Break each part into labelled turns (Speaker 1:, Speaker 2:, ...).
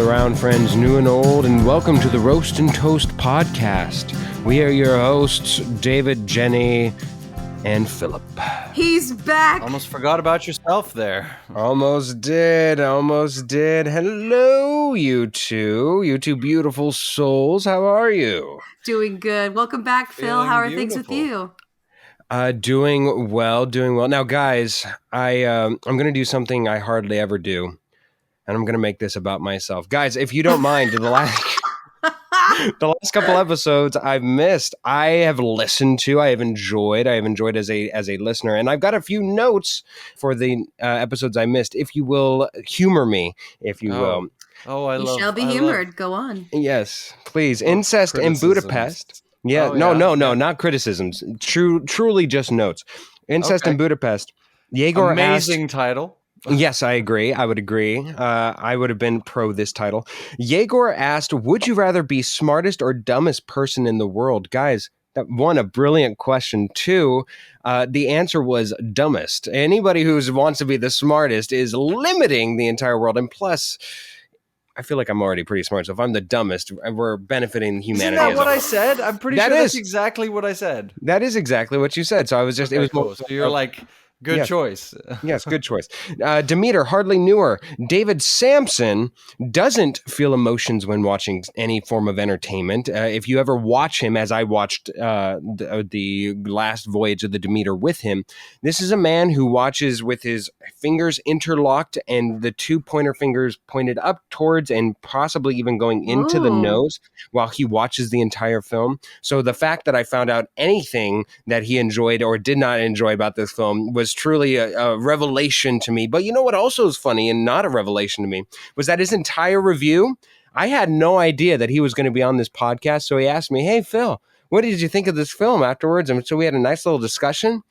Speaker 1: gather round, friends new and old, and welcome to the Roast and Toast podcast. We are your hosts, David, Jenny, and Philip.
Speaker 2: He's back!
Speaker 3: Almost forgot about yourself there.
Speaker 1: Almost did. Hello, you two beautiful souls. How are you?
Speaker 2: Doing good. Welcome back, Phil.
Speaker 3: Feeling
Speaker 2: How are
Speaker 3: beautiful.
Speaker 2: things with you?
Speaker 1: Doing well. Now, guys, I'm going to do something I hardly ever do, and I'm going to make this about myself. Guys, if you don't mind, the last couple episodes I've missed, I have listened to, I have enjoyed as a listener, and I've got a few notes for the episodes I missed. If you will humor me, if you will.
Speaker 3: Oh,
Speaker 2: You shall be humored. Go on.
Speaker 1: Yes, please. Incest in Budapest. Yeah, no, not criticisms. Truly just notes. Incest in Budapest. Yegor
Speaker 3: Amazing
Speaker 1: asked,
Speaker 3: title.
Speaker 1: Yes, I agree. I would agree. I would have been pro this title. Yegor asked, would you rather be smartest or dumbest person in the world? Guys, that one, a brilliant question. Two, the answer was dumbest. Anybody who wants to be the smartest is limiting the entire world. And plus, I feel like I'm already pretty smart. So if I'm the dumbest, we're benefiting humanity.
Speaker 3: Isn't that what I said? I'm pretty sure that's exactly what I said.
Speaker 1: That is exactly what you said. So I was just,
Speaker 3: Okay,
Speaker 1: it was
Speaker 3: cool.
Speaker 1: more,
Speaker 3: So you're like, good choice.
Speaker 1: Yes, good choice. Demeter, hardly knew her. David Sampson doesn't feel emotions when watching any form of entertainment. If you ever watch him, as I watched the last voyage of the Demeter with him, this is a man who watches with his fingers interlocked and the two pointer fingers pointed up towards and possibly even going into the nose while he watches the entire film. So the fact that I found out anything that he enjoyed or did not enjoy about this film was truly a revelation to me. But you know what also is funny and not a revelation to me was that his entire review, I had no idea that he was going to be on this podcast. So he asked me, hey, Phil, what did you think of this film afterwards? And so we had a nice little discussion.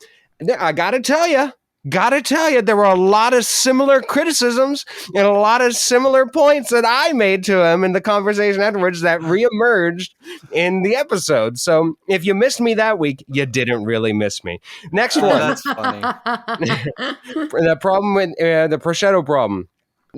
Speaker 1: I got to tell you, there were a lot of similar criticisms and a lot of similar points that I made to him in the conversation afterwards that reemerged in the episode. So if you missed me that week, you didn't really miss me. Next one.
Speaker 3: That's funny.
Speaker 1: The problem with the prosciutto problem.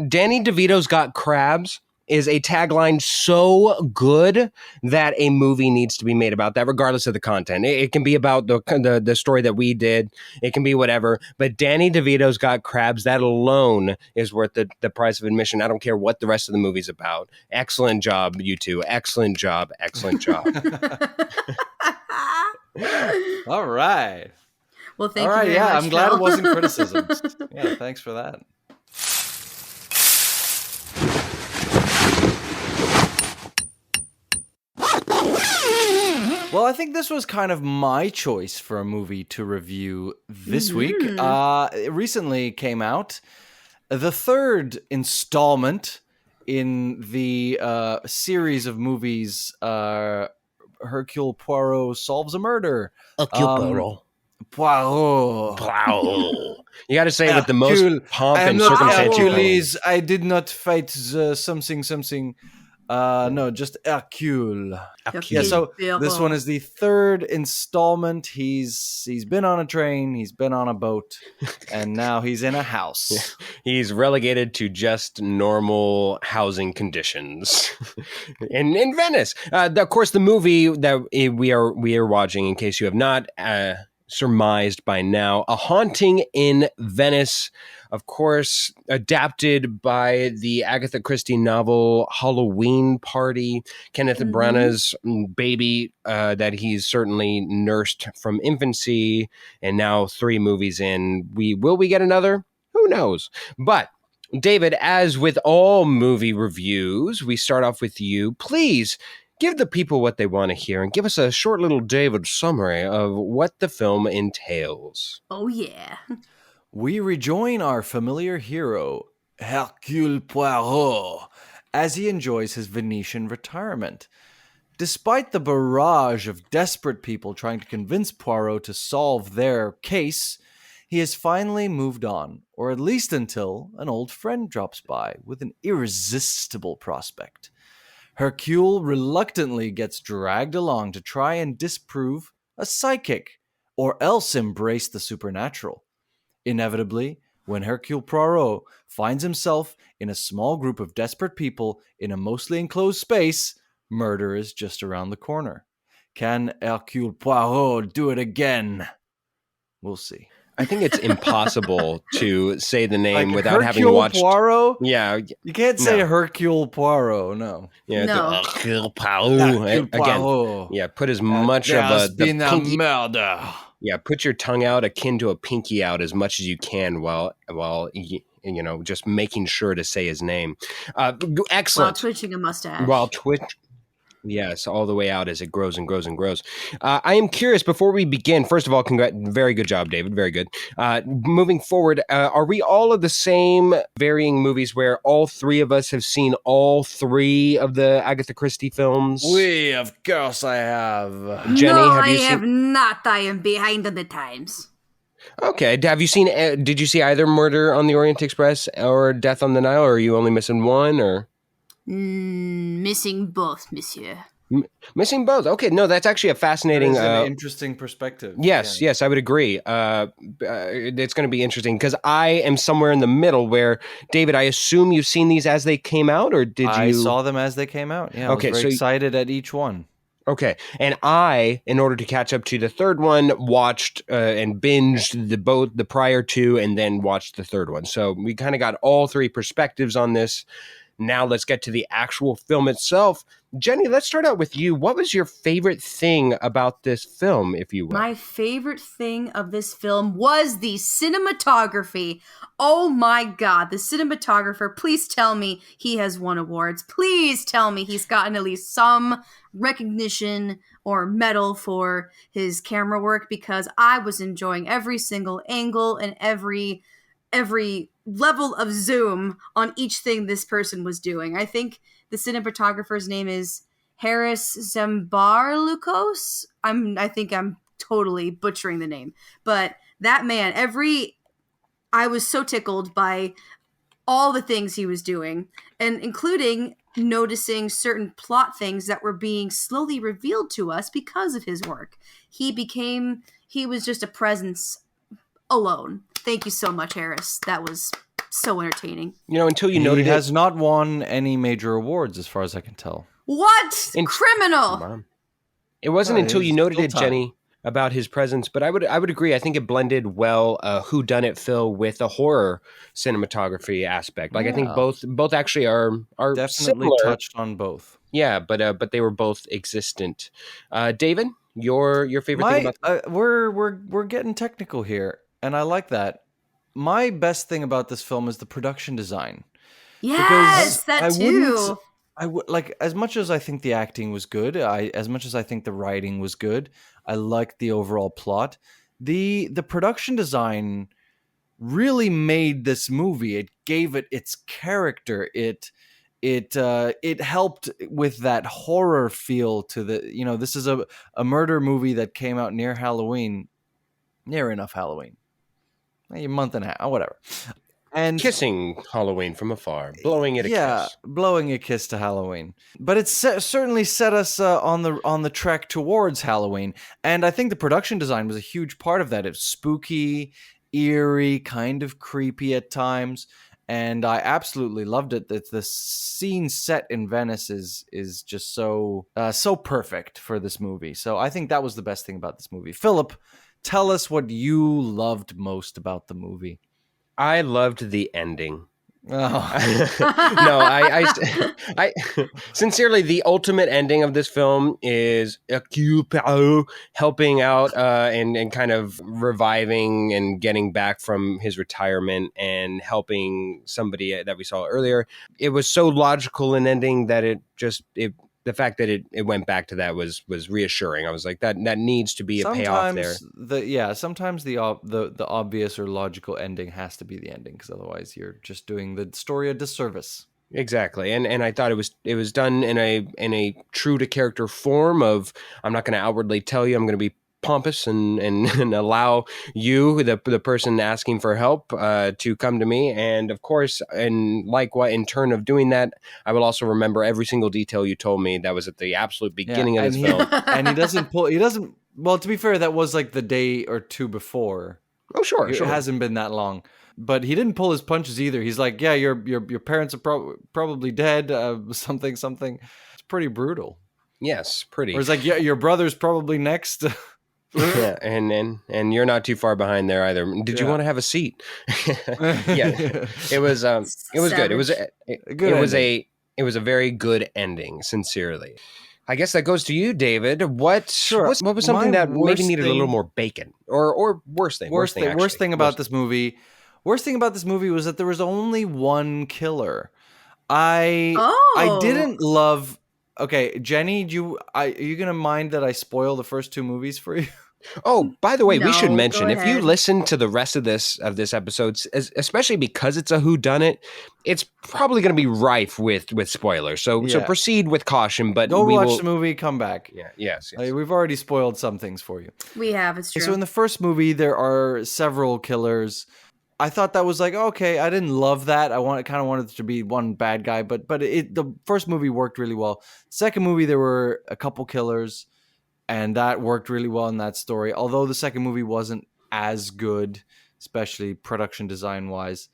Speaker 1: Danny DeVito's Got Crabs is a tagline so good that a movie needs to be made about that, regardless of the content. It can be about the story that we did. It can be whatever. But Danny DeVito's Got Crabs, that alone is worth the price of admission. I don't care what the rest of the movie's about. Excellent job, you two. Excellent job.
Speaker 3: All right.
Speaker 2: Well, thank you very much,
Speaker 3: I'm glad
Speaker 2: Phil.
Speaker 3: it wasn't criticisms. Yeah, thanks for that. Well, I think this was kind of my choice for a movie to review this week. It recently came out. The third installment in the series of movies, Hercule Poirot Solves a Murder.
Speaker 1: Hercule
Speaker 3: Poirot.
Speaker 1: You got to say it with the most pomp and circumstance.
Speaker 3: Hercules. I did not fight the something. No, just Hercule. Yeah, so this one is the third installment. He's been on a train, he's been on a boat, and now he's in a house.
Speaker 1: Yeah. He's relegated to just normal housing conditions in Venice. Of course, the movie that we are watching, in case you have not surmised by now, A Haunting in Venice. Of course, adapted by the Agatha Christie novel Halloween Party, Kenneth Branagh's baby that he's certainly nursed from infancy, and now 3 movies in. Will we get another? Who knows? But David, as with all movie reviews, we start off with you. Please give the people what they want to hear and give us a short little David summary of what the film entails.
Speaker 2: Oh, yeah.
Speaker 3: We rejoin our familiar hero, Hercule Poirot, as he enjoys his Venetian retirement. Despite the barrage of desperate people trying to convince Poirot to solve their case, he has finally moved on, or at least until an old friend drops by with an irresistible prospect. Hercule reluctantly gets dragged along to try and disprove a psychic, or else embrace the supernatural. Inevitably, When Hercule Poirot finds himself in a small group of desperate people in a mostly enclosed space, murder is just around the corner. Can Hercule Poirot do it again? We'll see.
Speaker 1: I think it's impossible to say the name
Speaker 3: Like
Speaker 1: without having
Speaker 3: Hercule
Speaker 1: watched.
Speaker 3: Poirot?
Speaker 1: Yeah,
Speaker 3: You can't say
Speaker 1: no.
Speaker 3: Hercule Poirot, no.
Speaker 1: Yeah,
Speaker 2: No.
Speaker 1: Hercule Poirot.
Speaker 3: Hercule
Speaker 1: Again,
Speaker 3: Poirot.
Speaker 1: yeah, put as much of
Speaker 3: There's
Speaker 1: the
Speaker 3: been a
Speaker 1: pinky.
Speaker 3: murder.
Speaker 1: Yeah, put your tongue out akin to a pinky out as much as you can while just making sure to say his name.
Speaker 2: While
Speaker 1: Excellent.
Speaker 2: twitching a mustache.
Speaker 1: While twitch. Yes, all the way out as it grows and grows and grows. I am curious, before we begin, first of all, very good job, David. Very good. Moving forward, are we all of the same varying movies where all three of us have seen all three of the Agatha Christie films?
Speaker 3: Of course I have.
Speaker 1: Jenny,
Speaker 2: no,
Speaker 1: have you
Speaker 2: I
Speaker 1: seen?
Speaker 2: have not. I am behind on the times.
Speaker 1: Okay. Have you seen? Did you see either Murder on the Orient Express or Death on the Nile, or are you only missing one? Or
Speaker 2: Missing both, monsieur.
Speaker 1: Missing both. Okay, no, that's actually a fascinating,
Speaker 3: an interesting perspective.
Speaker 1: Yes, I would agree. It's going to be interesting because I am somewhere in the middle where, David, I assume you've seen these as they came out, or did you?
Speaker 3: I saw them as they came out. Yeah,
Speaker 1: Okay,
Speaker 3: I was very excited at each one.
Speaker 1: Okay, and I, in order to catch up to the third one, watched and binged the prior two, and then watched the third one. So we kind of got all three perspectives on this. Now let's get to the actual film itself. Jenny, let's start out with you. What was your favorite thing about this film, if you will?
Speaker 2: My favorite thing of this film was the cinematography. Oh my God, the cinematographer. Please tell me he has won awards. Please tell me he's gotten at least some recognition or medal for his camera work, because I was enjoying every single angle and every level of zoom on each thing this person was doing. I think the cinematographer's name is Harris Zambarlukos. I think I'm totally butchering the name, but that man, I was so tickled by all the things he was doing, and including noticing certain plot things that were being slowly revealed to us because of his work. He was just a presence alone. Thank you so much, Harris. That was so entertaining.
Speaker 1: Until you noted
Speaker 3: he has not won any major awards, as far as I can tell.
Speaker 2: What? Criminal.
Speaker 1: It wasn't until you noted it,
Speaker 3: time.
Speaker 1: Jenny, about his presence, but I would agree. I think it blended well whodunit Phil with a horror cinematography aspect. Like, I think both actually are
Speaker 3: definitely
Speaker 1: similar.
Speaker 3: Touched on both.
Speaker 1: Yeah, but they were both existent. David, your favorite thing about
Speaker 3: we're getting technical here, and I like that. My best thing about this film is the production design.
Speaker 2: Yes, that too.
Speaker 3: I would like, as much as I think the acting was good, as much as I think the writing was good, I liked the overall plot. The production design really made this movie. It gave it its character. It helped with that horror feel to the, this is a murder movie that came out near enough Halloween. A month and a half, whatever. And
Speaker 1: kissing Halloween from afar, blowing it a kiss.
Speaker 3: Blowing a kiss to Halloween. But it certainly set us on the trek towards Halloween. And I think the production design was a huge part of that. It's spooky, eerie, kind of creepy at times. And I absolutely loved it. The scene set in Venice is just so perfect for this movie. So I think that was the best thing about this movie. Philip, tell us what you loved most about the movie.
Speaker 1: I loved the ending.
Speaker 3: Oh.
Speaker 1: No, I sincerely, the ultimate ending of this film is Hercule Poirot helping out and kind of reviving and getting back from his retirement and helping somebody that we saw earlier. It was so logical an ending that the fact that it went back to that was reassuring. I was like, that needs to be a payoff there.
Speaker 3: Sometimes the obvious or logical ending has to be the ending, because otherwise you're just doing the story a disservice.
Speaker 1: Exactly, and I thought it was done in a true to character form of, I'm not going to outwardly tell you, I'm going to be pompous and allow you, the person asking for help, to come to me. And of course, and in turn of doing that, I will also remember every single detail you told me that was at the absolute beginning of this film.
Speaker 3: And he doesn't, well, to be fair, that was like the day or two before.
Speaker 1: Oh, sure,
Speaker 3: It
Speaker 1: sure.
Speaker 3: hasn't been that long. But he didn't pull his punches either. He's like, yeah, your parents are probably dead, something. It's pretty brutal.
Speaker 1: Yes, pretty.
Speaker 3: Or it's like, yeah, your brother's probably next.
Speaker 1: Yeah, and you're not too far behind there either. Did you
Speaker 3: Yeah.
Speaker 1: want to have a seat? Yeah, it was good. It was
Speaker 2: Savage.
Speaker 3: Good
Speaker 1: a it was a very good ending. Sincerely, I guess that goes to you, David. What
Speaker 3: Sure.
Speaker 1: what was something
Speaker 3: My
Speaker 1: that maybe
Speaker 3: worst
Speaker 1: needed a little
Speaker 3: thing-
Speaker 1: more bacon, or worst thing?
Speaker 3: Worst
Speaker 1: Actually.
Speaker 3: thing about this movie. Worst thing about this movie was that there was only one killer. I
Speaker 2: Oh.
Speaker 3: didn't love. Okay, Jenny, are you gonna mind that I spoil the first two movies for you?
Speaker 1: Oh, by the way, we should
Speaker 2: No,
Speaker 1: mention,
Speaker 2: go
Speaker 1: if you
Speaker 2: ahead.
Speaker 1: listen to the rest of this episode, especially because it's a whodunit, it's probably going to be rife with spoilers. So
Speaker 3: Yeah.
Speaker 1: proceed with caution. But
Speaker 3: Go
Speaker 1: we
Speaker 3: watch
Speaker 1: will.
Speaker 3: the movie, come back.
Speaker 1: Yeah. Yes.
Speaker 3: We've already spoiled some things for you.
Speaker 2: We have, it's true.
Speaker 3: So in the first movie, there are several killers. I thought that was like, okay, I didn't love that. Kind of wanted it to be one bad guy, but the first movie worked really well. Second movie, there were a couple killers, and that worked really well in that story. Although the second movie wasn't as good, especially production design wise.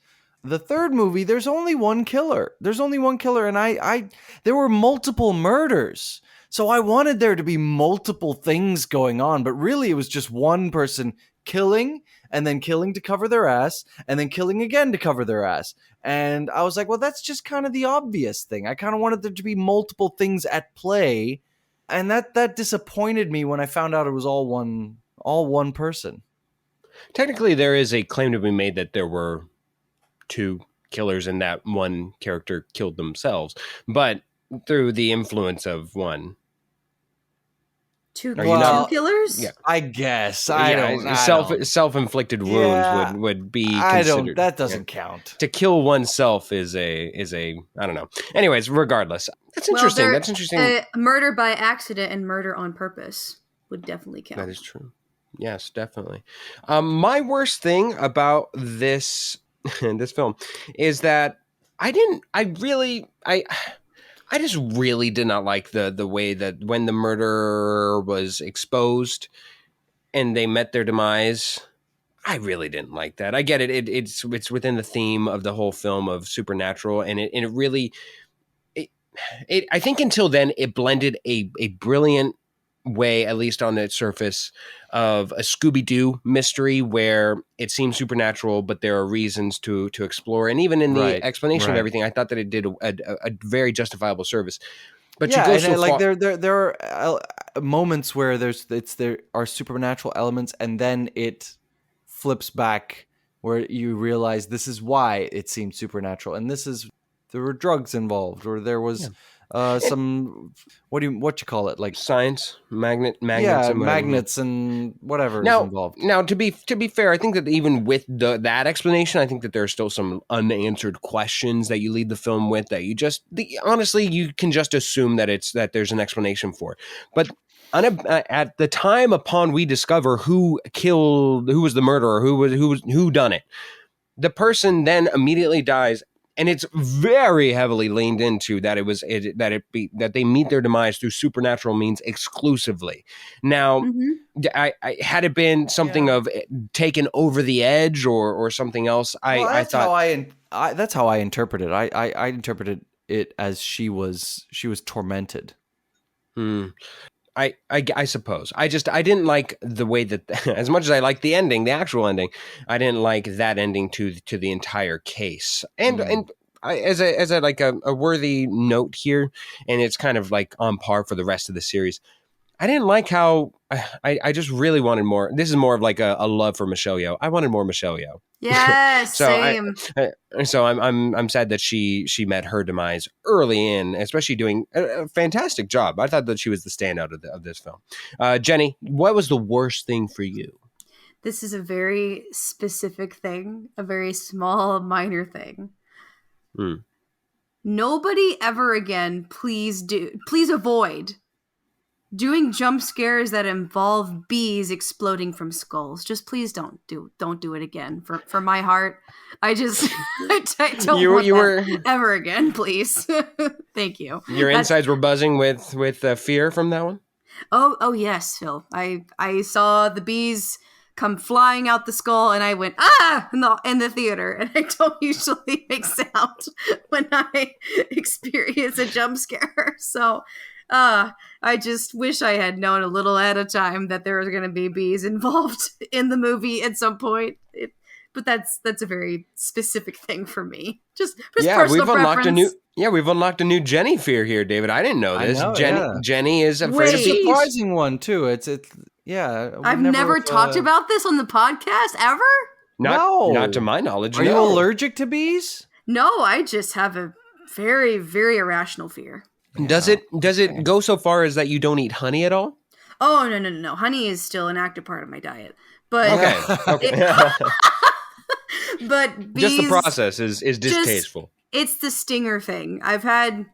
Speaker 3: The third movie, there's only one killer. And there were multiple murders. So I wanted there to be multiple things going on, but really it was just one person killing and then killing to cover their ass and then killing again to cover their ass. And I was like, well, that's just kind of the obvious thing. I kind of wanted there to be multiple things at play. And that disappointed me when I found out it was all one person.
Speaker 1: Technically, there is a claim to be made that there were two killers and that one character killed themselves, but through the influence of one.
Speaker 2: Two
Speaker 1: Are you not-
Speaker 2: killers?
Speaker 1: Yeah.
Speaker 3: I guess. I don't.
Speaker 1: Self-inflicted wounds would be considered.
Speaker 3: That doesn't count.
Speaker 1: To kill oneself is a I don't know. Anyways, regardless, that's interesting.
Speaker 2: Well,
Speaker 1: That's interesting.
Speaker 2: Murder by accident and murder on purpose would definitely count.
Speaker 1: That is true. Yes, definitely. My worst thing about this this film is that I just really did not like the way that when the murderer was exposed and they met their demise. I really didn't like that. I get it. It's within the theme of the whole film of supernatural, and it really I think until then it blended a brilliant way, at least on its surface, of a Scooby-Doo mystery where it seems supernatural, but there are reasons to explore. And even in the explanation of everything, I thought that it did a very justifiable service. But
Speaker 3: yeah,
Speaker 1: you go so
Speaker 3: like
Speaker 1: far.
Speaker 3: there are moments where there are supernatural elements, and then it flips back where you realize this is why it seemed supernatural, and there were drugs involved, or there was some what you call it, like
Speaker 1: science, magnets,
Speaker 3: magnets and whatever is involved.
Speaker 1: Now, to be fair, I think that even with that explanation, I think that there are still some unanswered questions that you lead the film with that you honestly you can just assume that there's an explanation for. But at the time upon we discover who was the murderer, who done it, the person then immediately dies. And it's very heavily leaned into that that they meet their demise through supernatural means exclusively. Now, I had it been something of taken over the edge or something else. I thought
Speaker 3: that's how I interpreted it. I interpreted it as she was tormented.
Speaker 1: I suppose. I didn't like the way that, as much as I liked the ending, the actual ending, I didn't like that ending to the entire case. And as a like a worthy note here, and it's kind of like on par for the rest of the series. I didn't like how I just really wanted more. This is more of like a love for Michelle Yeoh. I wanted more Michelle Yeoh.
Speaker 2: Yes, same.
Speaker 1: So I'm sad that she met her demise early in, especially doing a fantastic job. I thought that she was the standout of this film. Jenny, what was the worst thing for you?
Speaker 2: This is a very specific thing, a very small, minor thing. Nobody ever again, please avoid doing jump scares that involve bees exploding from skulls. Just please don't do it again. For my heart, I don't want that ever again, please. Thank you.
Speaker 1: Your insides were buzzing with fear from that one?
Speaker 2: Oh yes, Phil. I saw the bees come flying out the skull, and I went, in the theater. And I don't usually make sound when I experience a jump scare. So I just wish I had known a little at a time that there was going to be bees involved in the movie at some point. But that's a very specific thing for me. Just personal preference.
Speaker 1: We've unlocked a new Jenny fear here, David. I didn't know this. Jenny is afraid of
Speaker 3: bees.
Speaker 1: bees.
Speaker 3: Surprising one too. It's
Speaker 2: I've never talked about this on the podcast ever.
Speaker 1: Not to my knowledge.
Speaker 3: Are you allergic to bees?
Speaker 2: No, I just have a very, very irrational fear.
Speaker 1: Does it go so far as that you don't eat honey at all?
Speaker 2: Oh, no. Honey is still an active part of my diet. But
Speaker 1: okay.
Speaker 2: But bees,
Speaker 1: just the process is distasteful.
Speaker 2: It's the stinger thing. I've had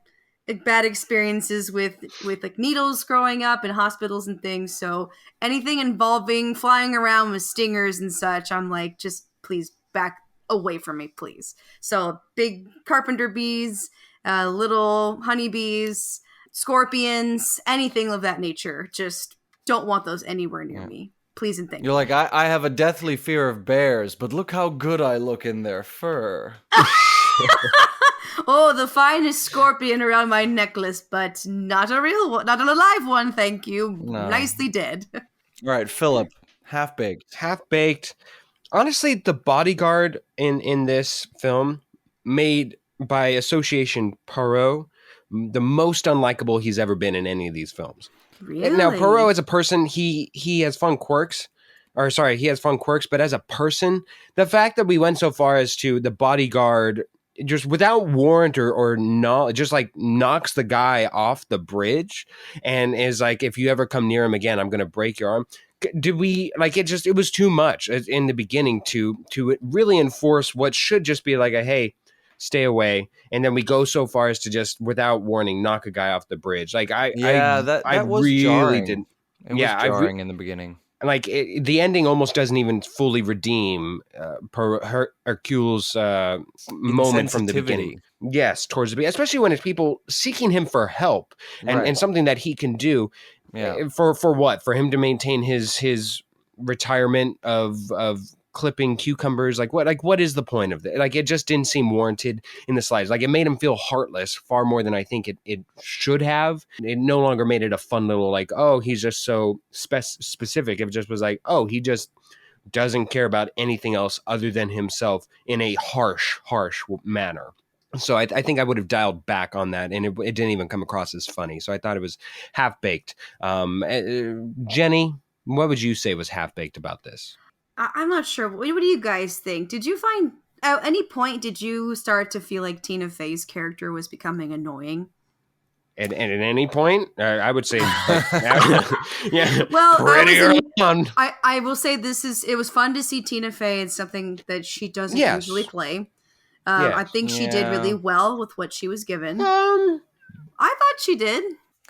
Speaker 2: bad experiences with like needles growing up in hospitals and things. So anything involving flying around with stingers and such, I'm like, just please back away from me, please. So big carpenter bees, little honeybees, scorpions, anything of that nature. Just don't want those anywhere near me. Please and thank you.
Speaker 3: You're like, I have a deathly fear of bears, but look how good I look in their fur.
Speaker 2: Oh, the finest scorpion around my necklace, but not a real one, not an alive one, thank you. No. Nicely dead.
Speaker 3: All right, Philip, half-baked.
Speaker 1: Half-baked. Honestly, the bodyguard in this film made, by association, Poirot the most unlikable he's ever been in any of these films.
Speaker 2: Really?
Speaker 1: Now, Poirot as a person, he has fun quirks. He has fun quirks, but as a person, the fact that we went so far as to the bodyguard just without warrant or no, just like knocks the guy off the bridge and is like, if you ever come near him again, I'm going to break your arm. Did we like it? It was too much in the beginning to really enforce what should just be like a, hey, stay away. And then we go so far as to just without warning, knock a guy off the bridge. Like that
Speaker 3: was
Speaker 1: really
Speaker 3: jarring.
Speaker 1: Didn't.
Speaker 3: It was jarring in the beginning.
Speaker 1: Like the ending almost doesn't even fully redeem Hercule's moment from the beginning. Yes, towards the beginning, especially when it's people seeking him for help and something that he can do. Yeah. For what? For him to maintain his retirement of clipping cucumbers? Like what is the point of that? Like it just didn't seem warranted in the slightest. Like it made him feel heartless far more than I think it should have. It no longer made it a fun little like, oh, he's just so specific. It just was like, oh, he just doesn't care about anything else other than himself in a harsh manner. So I think I would have dialed back on that, and it didn't even come across as funny. So I thought it was half-baked. Jenny, what would you say was half-baked about this?
Speaker 2: I'm not sure. What do you guys think? Did you find, at any point, did you start to feel like Tina Fey's character was becoming annoying?
Speaker 1: And at any point, I would say, yeah.
Speaker 2: Well, pretty early on. I will say it was fun to see Tina Fey in something that she doesn't usually play. I think she did really well with what she was given. I thought she did.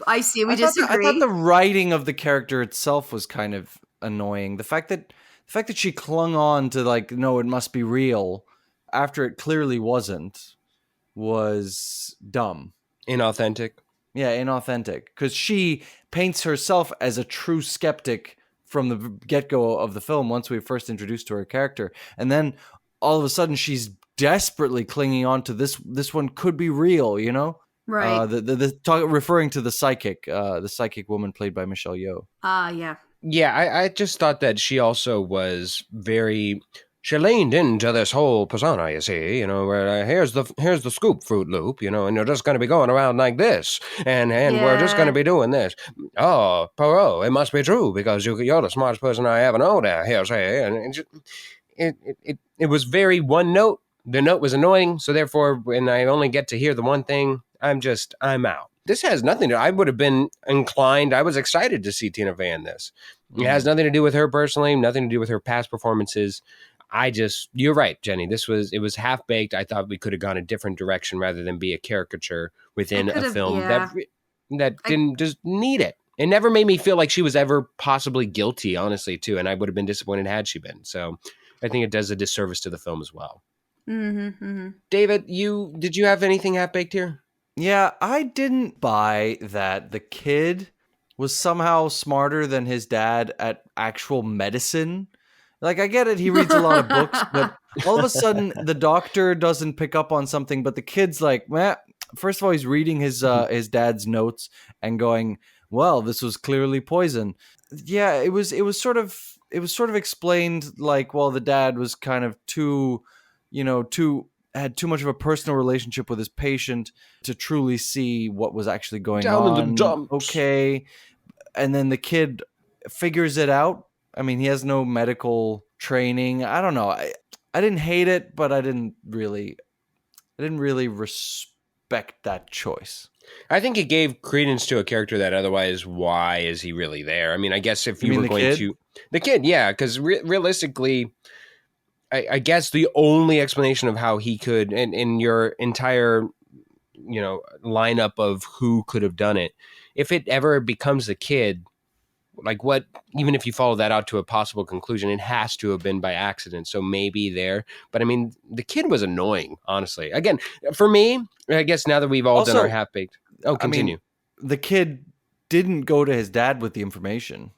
Speaker 2: I see. We disagree.
Speaker 3: I thought the writing of the character itself was kind of annoying. The fact that she clung on to like, no, it must be real after it clearly wasn't was dumb.
Speaker 1: Inauthentic.
Speaker 3: Yeah, inauthentic. Because she paints herself as a true skeptic from the get-go of the film once we were first introduced to her character. And then all of a sudden she's desperately clinging on to this one could be real, you know?
Speaker 2: Right.
Speaker 3: Referring to the psychic woman played by Michelle Yeoh.
Speaker 2: Yeah.
Speaker 1: Yeah, I just thought that she also was very... She leaned into this whole persona, you see, you know, where here's the scoop Fruit Loop, you know, and you're just going to be going around like this, and we're just going to be doing this. Oh, Poirot, it must be true because you're the smartest person I ever know there, here, say, and it was very one note. The note was annoying, so therefore, when I only get to hear the one thing, I'm out. This has nothing to... I would have been inclined... I was excited to see Tina Fey in this. It has nothing to do with her personally, nothing to do with her past performances. You're right, Jenny. It was half-baked. I thought we could have gone a different direction rather than be a caricature within a film that didn't just need it. It never made me feel like she was ever possibly guilty, honestly, too, and I would have been disappointed had she been. So I think it does a disservice to the film as well.
Speaker 2: Mm-hmm, mm-hmm.
Speaker 1: David, did you have anything half-baked here?
Speaker 3: Yeah, I didn't buy that the kid was somehow smarter than his dad at actual medicine. Like, I get it, he reads a lot of books, but all of a sudden the doctor doesn't pick up on something, but the kid's like, meh. First of all, he's reading his dad's notes and going, well, this was clearly poison. Yeah, it was sort of explained like, well, the dad was kind of too, had too much of a personal relationship with his patient to truly see what was actually going
Speaker 1: Down in the
Speaker 3: on.
Speaker 1: dumps.
Speaker 3: Okay. And then the kid figures it out. I mean, he has no medical training. I don't know. I didn't hate it, but I didn't really respect that choice.
Speaker 1: I think it gave credence to a character that otherwise, why is he really there? I mean, I guess if
Speaker 3: You
Speaker 1: you
Speaker 3: mean
Speaker 1: were
Speaker 3: the
Speaker 1: going
Speaker 3: kid?
Speaker 1: to the kid, yeah, because realistically, I guess the only explanation of how he could, and in your entire, lineup of who could have done it, if it ever becomes the kid, like what, even if you follow that out to a possible conclusion, it has to have been by accident. So maybe there, but I mean, the kid was annoying, honestly. Again, for me, I guess now that we've all done our
Speaker 3: Also,
Speaker 1: half baked. Oh,
Speaker 3: I mean,
Speaker 1: continue.
Speaker 3: the kid didn't go to his dad with the information.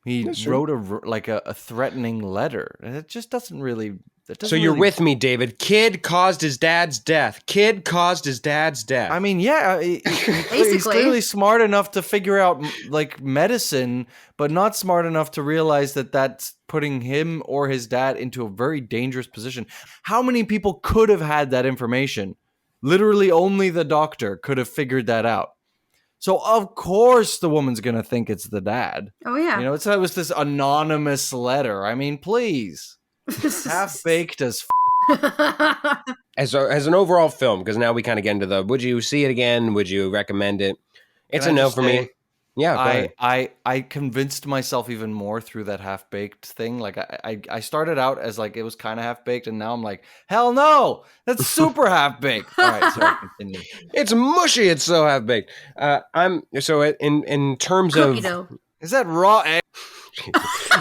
Speaker 3: He
Speaker 1: That's true.
Speaker 3: wrote a threatening letter. And it just doesn't really. It
Speaker 1: So
Speaker 3: doesn't
Speaker 1: you're
Speaker 3: really.
Speaker 1: with me, David. Kid caused his dad's death. Kid caused his dad's death.
Speaker 3: I mean, yeah, he's
Speaker 2: Basically.
Speaker 3: clearly smart enough to figure out like medicine, but not smart enough to realize that that's putting him or his dad into a very dangerous position. How many people could have had that information? Literally, only the doctor could have figured that out. So of course the woman's gonna think it's the dad.
Speaker 2: Oh yeah.
Speaker 3: It was this anonymous letter. I mean, please, half baked as.
Speaker 1: as an overall film, because now we kind of get into the, would you see it again? Would you recommend it? It's
Speaker 3: Can
Speaker 1: a
Speaker 3: I
Speaker 1: no
Speaker 3: just
Speaker 1: for
Speaker 3: say,
Speaker 1: me. Yeah, go ahead.
Speaker 3: I convinced myself even more through that half baked thing. Like I started out as like it was kind of half baked, and now I'm like, hell no, that's super half baked. All right, sorry, continue.
Speaker 1: It's mushy. It's so half baked. I'm so in terms
Speaker 2: Cookie
Speaker 1: of
Speaker 2: dough.
Speaker 3: Is that raw egg?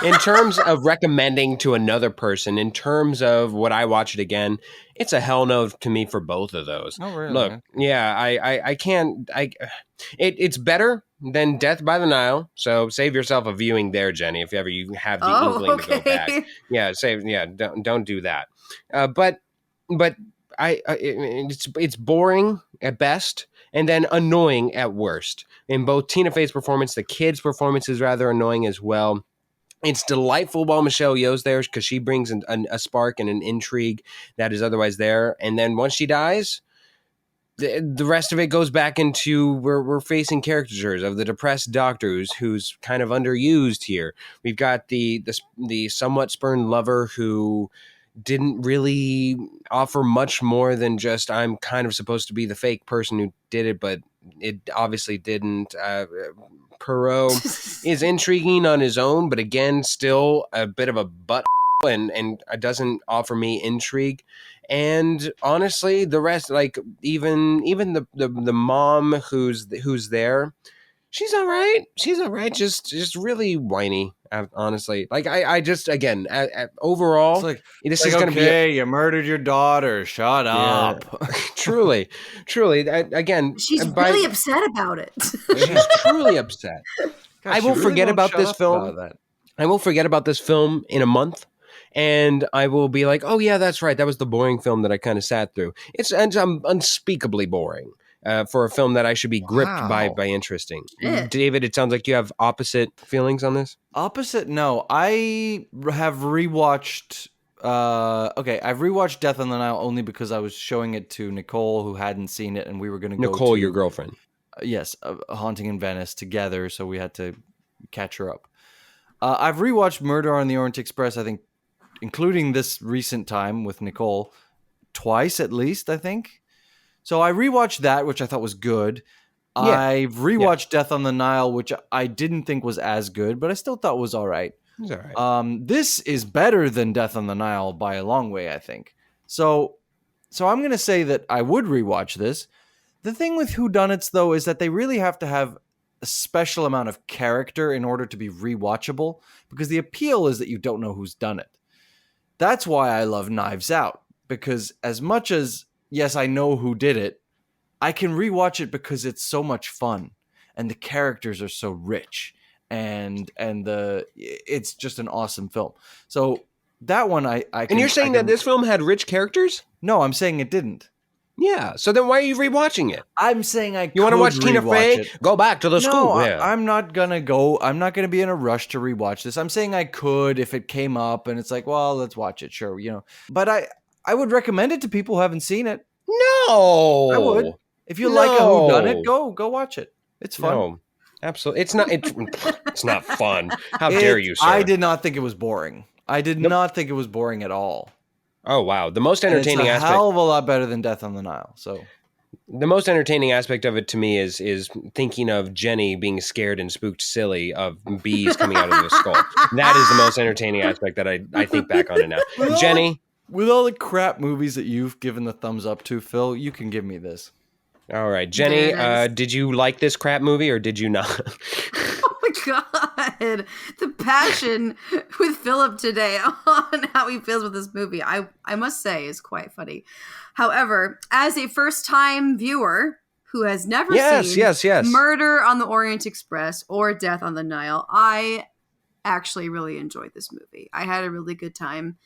Speaker 1: in terms of recommending to another person, in terms of what I watch it again, it's a hell no to me for both of those.
Speaker 3: Oh really?
Speaker 1: Look, yeah, I can't. It's better than Death by the Nile. So save yourself a viewing there, Jenny, if ever you have the inkling to go back. Yeah, don't do that. But it's boring at best, and then annoying at worst. In both Tina Fey's performance, the kid's performance is rather annoying as well. It's delightful while Michelle Yeoh's there because she brings a spark and an intrigue that is otherwise there. And then once she dies, the rest of it goes back into we're facing caricatures of the depressed doctor who's kind of underused here. We've got the somewhat spurned lover who didn't really offer much more than just, I'm kind of supposed to be the fake person who did it, but it obviously didn't. Perot is intriguing on his own, but again, still a bit of a butt and doesn't offer me intrigue. And honestly, the rest, like even the mom who's there, she's all right. She's all right. Just really whiny. Honestly, like I just again overall,
Speaker 3: It's like,
Speaker 1: this is going to be
Speaker 3: okay, you murdered your daughter. Shut up.
Speaker 1: truly. Again,
Speaker 2: She's really upset about it.
Speaker 1: she's truly upset.
Speaker 3: God,
Speaker 1: I
Speaker 3: she
Speaker 1: will
Speaker 3: really
Speaker 1: forget
Speaker 3: won't
Speaker 1: about
Speaker 3: shut
Speaker 1: this
Speaker 3: up
Speaker 1: film.
Speaker 3: about that.
Speaker 1: I will forget about this film in a month, and I will be like, oh yeah, that's right. That was the boring film that I kind of sat through. It's unspeakably boring for a film that I should be gripped by
Speaker 3: Wow.
Speaker 1: interesting.
Speaker 2: Shit.
Speaker 1: David, it sounds like you have opposite feelings on this.
Speaker 3: Opposite, no. I have rewatched. I've rewatched Death on the Nile only because I was showing it to Nicole, who hadn't seen it, and we were going to go
Speaker 1: Nicole,
Speaker 3: to
Speaker 1: your girlfriend.
Speaker 3: Yes, a Haunting in Venice together, so we had to catch her up. I've rewatched Murder on the Orient Express, I think, including this recent time with Nicole, twice at least, I think. So I rewatched that, which I thought was good.
Speaker 1: Yeah.
Speaker 3: I've rewatched Death on the Nile, which I didn't think was as good, but I still thought was all right.
Speaker 1: It's all right.
Speaker 3: This is better than Death on the Nile by a long way, I think. So I'm going to say that I would rewatch this. The thing with whodunits, though, is that they really have to have a special amount of character in order to be rewatchable, because the appeal is that you don't know who's done it. That's why I love Knives Out, because as much as, yes, I know who did it, I can rewatch it because it's so much fun and the characters are so rich and it's just an awesome film. So that one I can.
Speaker 1: And you're saying that this film had rich characters?
Speaker 3: No, I'm saying it didn't.
Speaker 1: Yeah. So then why are you rewatching it?
Speaker 3: I'm saying
Speaker 1: You want to watch Tina Fey? Go back to the school.
Speaker 3: No,
Speaker 1: Yeah.
Speaker 3: I'm not gonna go. I'm not gonna be in a rush to rewatch this. I'm saying I could if it came up and it's like, well, let's watch it. Sure, But I would recommend it to people who haven't seen it.
Speaker 1: No.
Speaker 3: I would. If you like a whodunit, go watch it. It's fun.
Speaker 1: No. Absolutely. It's not it's not fun. How dare you, sir?
Speaker 3: I did not think it was boring. I did not think it was boring at all.
Speaker 1: Oh wow. The most entertaining
Speaker 3: it's a
Speaker 1: aspect.
Speaker 3: hell of a lot better than Death on the Nile. So
Speaker 1: the most entertaining aspect of it to me is thinking of Jenny being scared and spooked silly of bees coming out of her skull. That is the most entertaining aspect that I think back on it now. Jenny,
Speaker 3: with all the crap movies that you've given the thumbs up to, Phil, you can give me this.
Speaker 1: All right, Jenny, did you like this crap movie or did you not?
Speaker 2: Oh my god, the passion with Philip today on how he feels with this movie, I must say, is quite funny. However, as a first-time viewer who has never seen Murder on the Orient Express or Death on the Nile, I actually really enjoyed this movie. I had a really good time.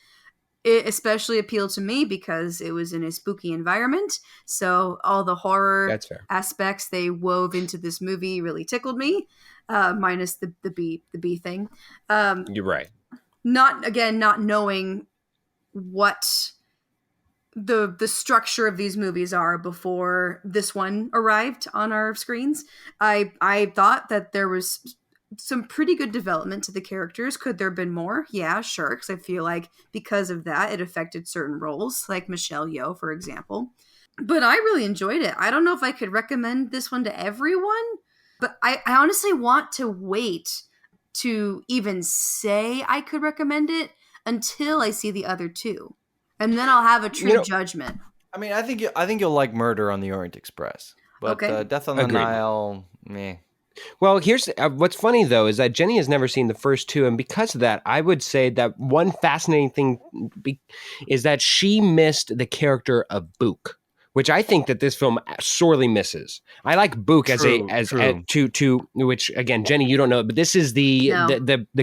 Speaker 2: It especially appealed to me because it was in a spooky environment. So all the horror aspects they wove into this movie really tickled me, minus the bee thing.
Speaker 1: You're right.
Speaker 2: Not knowing what the structure of these movies are before this one arrived on our screens. I thought that there was some pretty good development to the characters. Could there have been more? Yeah, sure. Because I feel like because of that, it affected certain roles, like Michelle Yeoh, for example. But I really enjoyed it. I don't know if I could recommend this one to everyone, but I honestly want to wait to even say I could recommend it until I see the other two. And then I'll have a true judgment.
Speaker 3: I mean, I think you'll like Murder on the Orient Express. But Death on the Nile, meh.
Speaker 1: Well, here's what's funny, though, is that Jenny has never seen the first two. And because of that, I would say that one fascinating thing is that she missed the character of Book, which I think that this film sorely misses. I like Book to which, again, Jenny, you don't know, but this is the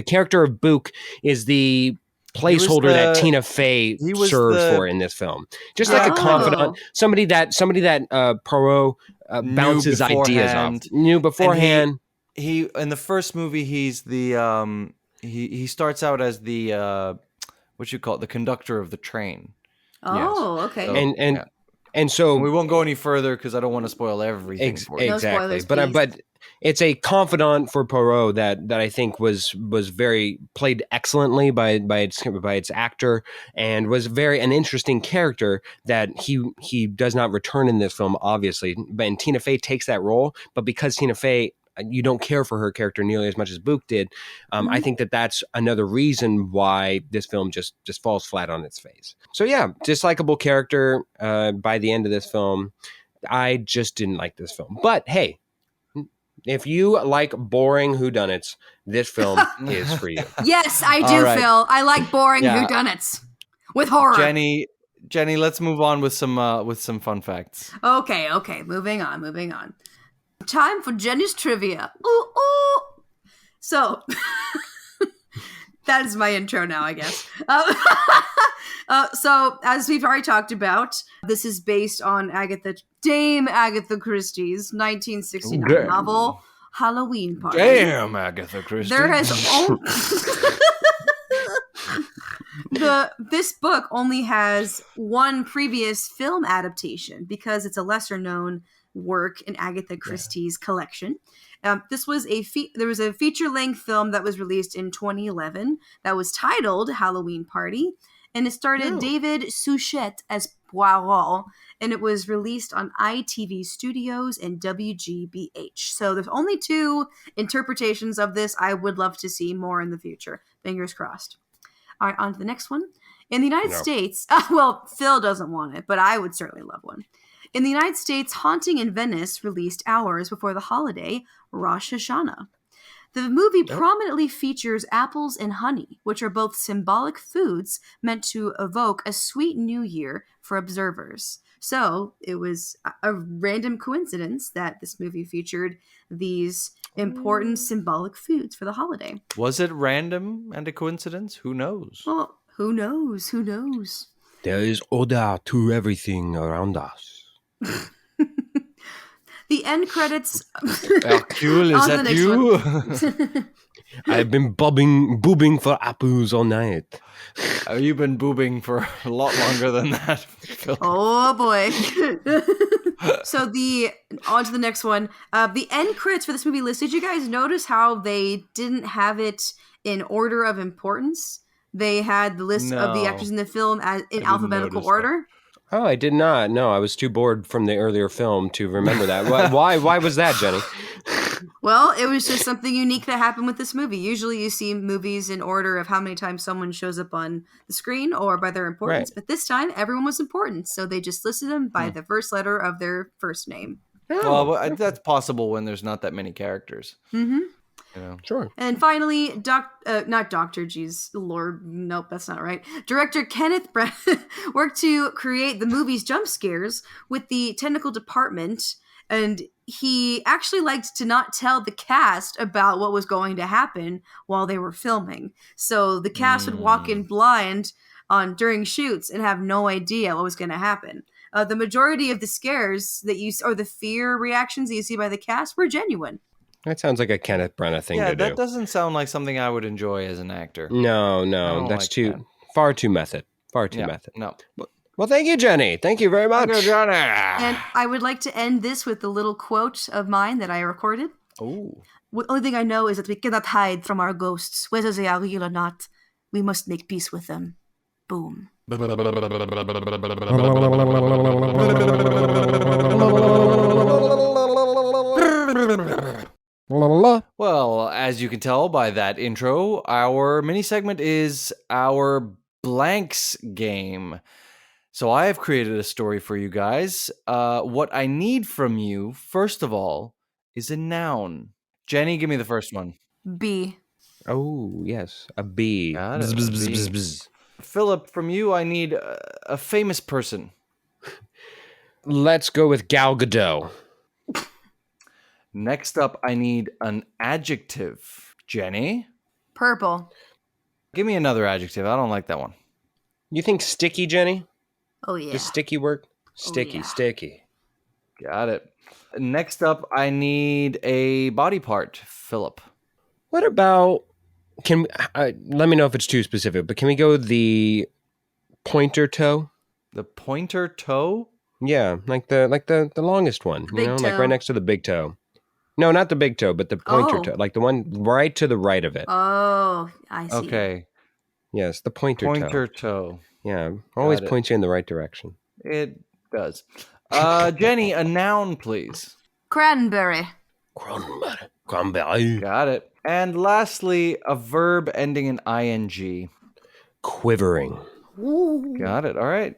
Speaker 1: character of Book is the placeholder that Tina Fey serves for in this film. Just like a confidant, somebody that Poirot bounces ideas off. Knew beforehand.
Speaker 3: He in the first movie, he's the he starts out as the what you call it, the conductor of the train.
Speaker 2: Oh, yes. Okay.
Speaker 3: So,
Speaker 1: and so
Speaker 3: we won't go any further because I don't want to spoil everything for you.
Speaker 1: Exactly.
Speaker 2: No spoilers,
Speaker 1: but it's a confidant for Poirot that I think was very played excellently by its actor, and was an interesting character that he does not return in this film, obviously. And Tina Fey takes that role, but because Tina Fey, you don't care for her character nearly as much as Book did. I think that's another reason why this film just falls flat on its face. So yeah, dislikable character by the end of this film. I just didn't like this film. But hey, if you like boring whodunits, this film is for you.
Speaker 2: Yes, I do, right. Phil. I like boring whodunits with horror.
Speaker 3: Jenny, let's move on with some fun facts.
Speaker 2: Okay. Moving on. Time for Jenny's trivia. Ooh. So, that is my intro now, I guess. So, as we've already talked about, this is based on Dame Agatha Christie's 1969 novel, Halloween Party.
Speaker 3: Damn, Agatha Christie.
Speaker 2: There has this book only has one previous film adaptation because it's a lesser known work in Agatha Christie's collection. This was there was a feature-length film that was released in 2011 that was titled Halloween Party, and it starred David Suchet as Poirot, and it was released on ITV Studios and WGBH. So there's only two interpretations of this. I would love to see more in the future. Fingers crossed. All right, on to the next one. In the United States, well, Phil doesn't want it, but I would certainly love one. In the United States, Haunting in Venice released hours before the holiday Rosh Hashanah. The movie prominently features apples and honey, which are both symbolic foods meant to evoke a sweet new year for observers. So it was a random coincidence that this movie featured these important symbolic foods for the holiday.
Speaker 3: Was it random and a coincidence? Who knows?
Speaker 2: Well, who knows? Who knows?
Speaker 1: There is order to everything around us.
Speaker 2: The end credits.
Speaker 3: Hercule, is
Speaker 2: On the
Speaker 3: that
Speaker 2: next
Speaker 3: you?
Speaker 2: one.
Speaker 1: I've been boobing for apples all night.
Speaker 3: You've been boobing for a lot longer than that, Phil.
Speaker 2: Oh boy. So on to the next one. The end credits for this movie list. Did you guys notice how they didn't have it in order of importance? They had the list of the
Speaker 3: No.
Speaker 2: actors in the film in
Speaker 3: didn't
Speaker 2: alphabetical
Speaker 3: notice
Speaker 2: order.
Speaker 1: Oh, I did not. No, I was too bored from the earlier film to remember that. Why was that, Jenny?
Speaker 2: Well, it was just something unique that happened with this movie. Usually you see movies in order of how many times someone shows up on the screen or by their importance.
Speaker 1: Right.
Speaker 2: But this time, everyone was important. So they just listed them by the first letter of their first name.
Speaker 3: Well, that's possible when there's not that many characters.
Speaker 2: Mm-hmm.
Speaker 3: You know.
Speaker 1: Sure.
Speaker 2: And finally, not Dr. Geez, Lord, nope, that's not right. Director Kenneth Branagh worked to create the movie's jump scares with the technical department, and he actually liked to not tell the cast about what was going to happen while they were filming. So the cast would walk in blind during shoots and have no idea what was going to happen. The majority of the scares or the fear reactions that you see by the cast were genuine.
Speaker 1: That sounds like a Kenneth Branagh thing to do.
Speaker 3: Yeah, that doesn't sound like something I would enjoy as an actor.
Speaker 1: No,
Speaker 3: don't
Speaker 1: that's
Speaker 3: like that.
Speaker 1: far too method. Far too method.
Speaker 3: No.
Speaker 1: Well, thank you, Jenny. Thank you very much.
Speaker 3: Go, Johnny.
Speaker 2: And I would like to end this with a little quote of mine that I recorded.
Speaker 3: Oh.
Speaker 2: The only thing I know is that we cannot hide from our ghosts, whether they are real or not. We must make peace with them. Boom.
Speaker 3: Well, as you can tell by that intro, our mini segment is our blanks game. So I have created a story for you guys. What I need from you, first of all, is a noun. Jenny, give me the first one.
Speaker 2: B.
Speaker 1: Oh, yes. A bee.
Speaker 3: Got it,
Speaker 1: Bzz,
Speaker 3: a
Speaker 1: bzz,
Speaker 3: bee.
Speaker 1: bzz, bzz.
Speaker 3: Philip, from you, I need a famous person.
Speaker 1: Let's go with Gal Gadot.
Speaker 3: Next up, I need an adjective. Jenny,
Speaker 2: Purple.
Speaker 3: give me another adjective. I don't like that one.
Speaker 1: You think sticky, Jenny?
Speaker 2: Oh, yeah.
Speaker 1: Does sticky work? Sticky,
Speaker 2: yeah.
Speaker 1: sticky.
Speaker 3: Got it. Next up, I need a body part. Philip.
Speaker 1: What about... let me know if it's too specific, but can we go the pointer toe?
Speaker 3: The pointer toe?
Speaker 1: Yeah, like the longest one,
Speaker 2: big
Speaker 1: like
Speaker 2: toe.
Speaker 1: right next to the big toe. No, not the big toe, but the pointer
Speaker 2: Oh.
Speaker 1: toe, like the one right to the right of it.
Speaker 2: Oh, I see.
Speaker 3: Okay.
Speaker 1: Yes, the pointer toe.
Speaker 3: Pointer toe.
Speaker 1: Yeah, always
Speaker 3: Got it.
Speaker 1: points you in the right direction.
Speaker 3: It does. Jenny, a noun, please.
Speaker 2: Cranberry.
Speaker 1: Cranberry.
Speaker 3: Got it. And lastly, a verb ending in ing.
Speaker 1: Quivering.
Speaker 2: Ooh.
Speaker 3: Got it. All right.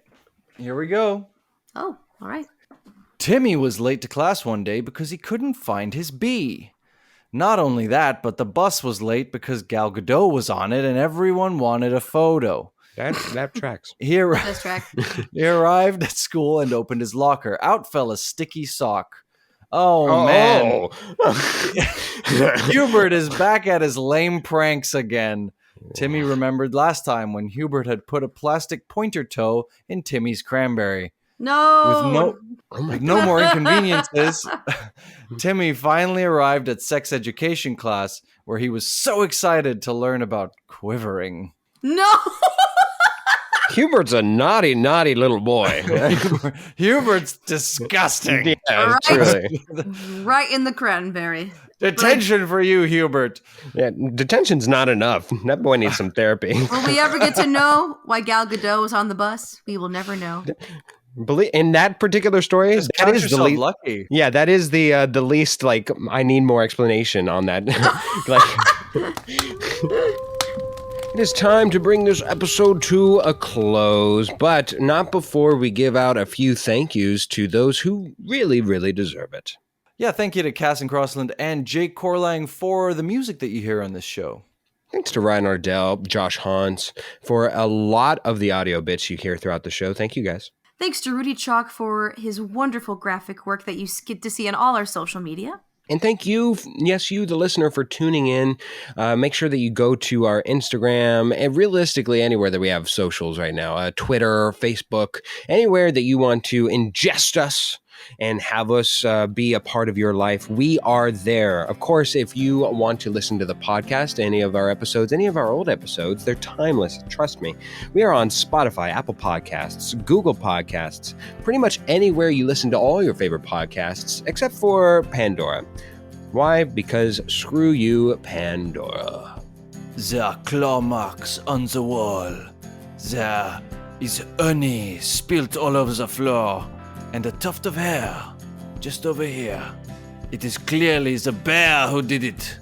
Speaker 3: Here we go.
Speaker 2: Oh, all right.
Speaker 3: Timmy was late to class one day because he couldn't find his bee. Not only that, but the bus was late because Gal Gadot was on it and everyone wanted a photo.
Speaker 1: That tracks.
Speaker 2: This track.
Speaker 3: He arrived at school and opened his locker. Out fell a sticky sock. Oh, man. Hubert is back at his lame pranks again. Timmy remembered last time when Hubert had put a plastic pointer toe in Timmy's cranberry.
Speaker 2: No.
Speaker 3: With no more inconveniences, Timmy finally arrived at sex education class where he was so excited to learn about quivering.
Speaker 2: No.
Speaker 1: Hubert's a naughty, naughty little boy.
Speaker 3: Hubert's disgusting.
Speaker 1: Yeah,
Speaker 2: Right.
Speaker 1: truly.
Speaker 2: Right in the cranberry.
Speaker 3: Detention for you, Hubert.
Speaker 1: Yeah, detention's not enough. That boy needs some therapy.
Speaker 2: Will we ever get to know why Gal Gadot was on the bus? We will never know.
Speaker 1: In that particular story,
Speaker 3: Just
Speaker 1: that
Speaker 3: count
Speaker 1: is the
Speaker 3: yourself
Speaker 1: least.
Speaker 3: lucky.
Speaker 1: Yeah, that is the least. Like, I need more explanation on that. Like, it is time to bring this episode to a close, but not before we give out a few thank yous to those who really, really deserve it.
Speaker 3: Yeah, thank you to Cass and Crossland and Jake Corlang for the music that you hear on this show.
Speaker 1: Thanks to Ryan Ardell, Josh Hans, for a lot of the audio bits you hear throughout the show. Thank you, guys.
Speaker 2: Thanks to Rudy Chalk for his wonderful graphic work that you get to see on all our social media.
Speaker 1: And thank you, yes, you, the listener, for tuning in. Make sure that you go to our Instagram and realistically anywhere that we have socials right now, Twitter, Facebook, anywhere that you want to ingest us and have us be a part of your life. We are there. Of course, if you want to listen to the podcast, any of our episodes, any of our old episodes, they're timeless. Trust me. We are on Spotify, Apple Podcasts, Google Podcasts, pretty much anywhere you listen to all your favorite podcasts, except for Pandora. Why? Because screw you, Pandora.
Speaker 3: There are claw marks on the wall. There is honey spilt all over the floor, and a tuft of hair just over here. It is clearly the bear who did it.